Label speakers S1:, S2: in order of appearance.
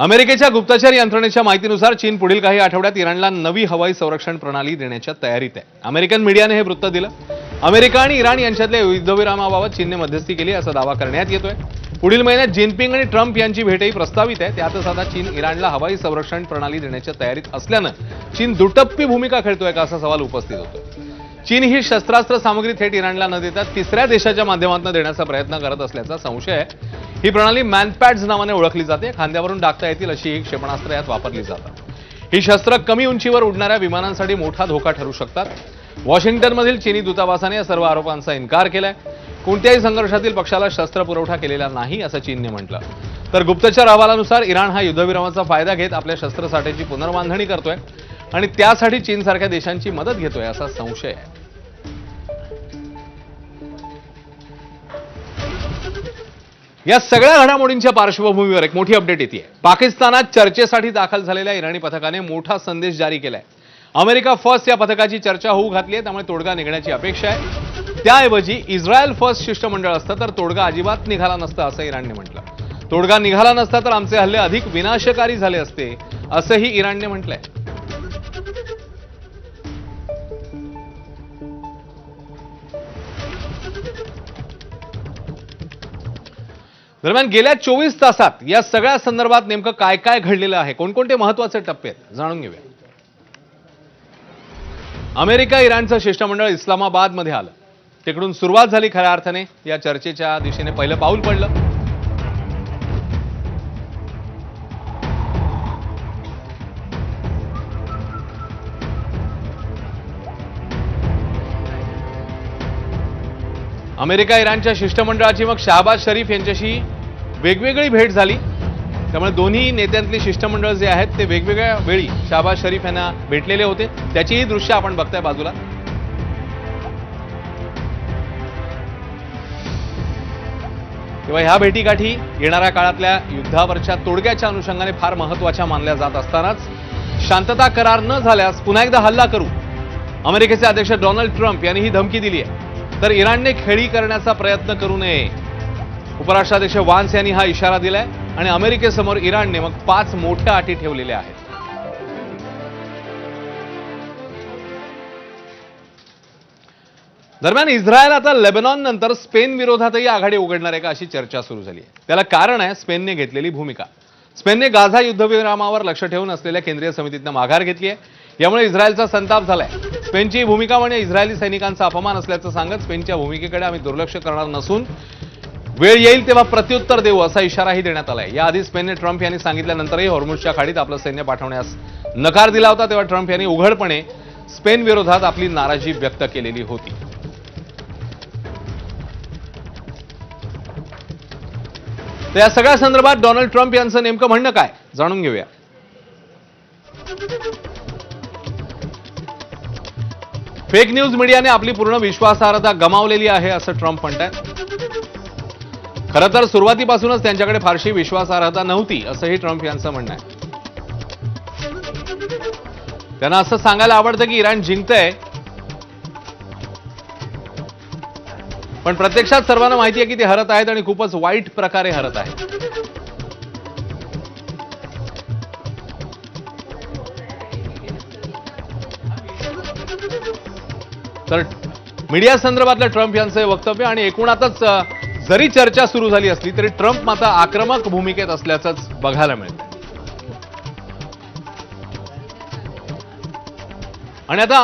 S1: अमेरिकेच्या गुप्तचर यंत्रणेच्या माहितीनुसार चीन पुढील काही आठवड्यात इराणला नवी हवाई संरक्षण प्रणाली देण्याच्या तयारीत आहे। अमेरिकन मीडियाने हे वृत्त दिलं। अमेरिका आणि इराण यांच्यातल्या युद्धविरामाबाबत चीनने मध्यस्थी केली असा दावा करण्यात येतोय। पुढील महिन्यात जिनपिंग आणि ट्रम्प यांची भेटही प्रस्तावित आहे। त्यातच आता चीन इराणला हवाई संरक्षण प्रणाली देण्याच्या तयारीत असल्यानं चीन दुटप्पी भूमिका खेळतोय का असा सवाल उपस्थित होतोय। चीन ही शस्त्रास्त्र सामग्री थेट इराणला न देता तिसऱ्या देशाच्या माध्यमातून देण्याचा प्रयत्न करत असल्याचा संशय आहे। ही प्रणाली मॅनपॅड्स नावाने ओळखली जाते। खांद्यावरून डागता येतील अशी ही क्षेपणास्त्र यात वापरली जातात। ही शस्त्र कमी उंचीवर उडणाऱ्या विमानांसाठी मोठा धोका ठरू शकतात। वॉशिंग्टनमधील चीनी दूतावासाने या सर्व आरोपांचा इन्कार केलाय। कोणत्याही संघर्षातील पक्षाला शस्त्र पुरवठा केलेला नाही असं चीनने म्हटलं। तर गुप्तचर अहवालानुसार इराण हा युद्धविरामाचा फायदा घेत आपल्या शस्त्रसाठ्याची पुनर्बांधणी करतोय आणि त्यासाठी चीनसारख्या देशांची मदत घेतोय असा संशय आहे। या सगळ्या घडामोडींच्या पार्श्वभूमीवर एक मोठी अपडेट येते। पाकिस्तानात चर्चेसाठी दाखल झालेल्या इराणी पथकाने मोठा संदेश जारी केलाय। अमेरिका फर्स्ट या पथकाची चर्चा होऊ घातली आहे, त्यामुळे तोडगा निघण्याची अपेक्षा आहे। त्याऐवजी इस्रायल फर्स्ट शिष्टमंडळ असतं तर तोडगा अजिबात निघाला नसता असं इराणने म्हटलं। तोडगा निघाला नसता तर आमचे हल्ले अधिक विनाशकारी झाले असते असंही इराणने म्हटलंय। दरम्यान गेल्या 24 तासात या सगळ्या संदर्भात नेमकं काय काय घडलेलं आहे, कोणकोणते महत्त्वाचे टप्पे आहेत जाणून घेऊया। अमेरिका इराणचं शिष्टमंडळ इस्लामाबादमध्ये आलं। तिकडून सुरुवात झाली खऱ्या अर्थाने या चर्चेच्या दिशेने पहिलं पाऊल पडलं। अमेरिका इराणच्या शिष्टमंडळाची मग शहबाज शरीफ यांच्याशी वेगवेगळी भेट झाली। त्यामुळे दोन्ही नेत्यांतली शिष्टमंडळ जे आहेत ते वेगवेगळ्या वेळी शहबाज शरीफ यांना भेटलेले होते। त्याचीही दृश्य आपण बघताय बाजूला। तेव्हा ह्या भेटीगाठी येणाऱ्या काळातल्या युद्धावरच्या तोडग्याच्या अनुषंगाने फार महत्त्वाच्या मानल्या जात असतानाच शांतता करार न झाल्यास पुन्हा एकदा हल्ला करू अमेरिकेचे अध्यक्ष डोनाल्ड ट्रम्प यांनी ही धमकी दिली आहे। तर इराणने खेळी करण्याचा प्रयत्न करू नये उपराष्ट्राध्यक्ष वान्स यांनी हा इशारा दिलाय आणि अमेरिकेसमोर इराणने मग 5 मोठ्या अटी ठेवलेल्या आहेत। दरम्यान इस्रायल आता लेबनॉन नंतर स्पेन विरोधातही आघाडी उघडणार आहे का अशी चर्चा सुरू झाली आहे। त्याला कारण आहे स्पेनने घेतलेली भूमिका। स्पेनने गाझा युद्धविरामावर लक्ष ठेवून असलेल्या केंद्रीय समितीतनं माघार घेतली आहे। यामुळे इस्रायलचा संताप झालाय। स्पेनची भूमिका म्हणजे इस्रायली सैनिकांचा अपमान असल्याचं सांगत स्पेनच्या भूमिकेकडे आम्ही दुर्लक्ष करणार नसून वेळ येईल तेव्हा प्रत्युत्तर देऊ असा इशाराही देण्यात आलाय। याआधी स्पेनने ट्रम्प यांनी सांगितल्यानंतरही हॉर्मुझच्या खाडीत आपलं सैन्य पाठवण्यास नकार दिला होता। तेव्हा ट्रम्प यांनी उघडपणे स्पेन विरोधात आपली नाराजी व्यक्त केलेली होती। तर या सगळ्या संदर्भात डोनाल्ड ट्रम्प यांचं नेमकं म्हणणं काय जाणून घेऊया। फेक न्यूज मीडियाने आपली पूर्ण विश्वासार्हता गमावलेली आहे असं ट्रम्प म्हणतात। खरं तर सुरुवातीपासूनच त्यांच्याकडे फारशी विश्वासार्हता नव्हती असंही ट्रम्प यांचं म्हणणं आहे। त्यांना असं सांगायला आवडतं की इराण जिंकतंय, पण प्रत्यक्षात सर्वांना माहिती आहे की ते हरत आहेत आणि खूपच वाईट प्रकारे हरत आहेत। तर मीडिया संदर्भातलं ट्रम्प यांचं हे वक्तव्य आणि एकूणातच जरी चर्चा सुरू झाली असली तरी ट्रम्प मात्र आक्रमक भूमिकेत असल्याचंच बघायला मिळतं। आणि आता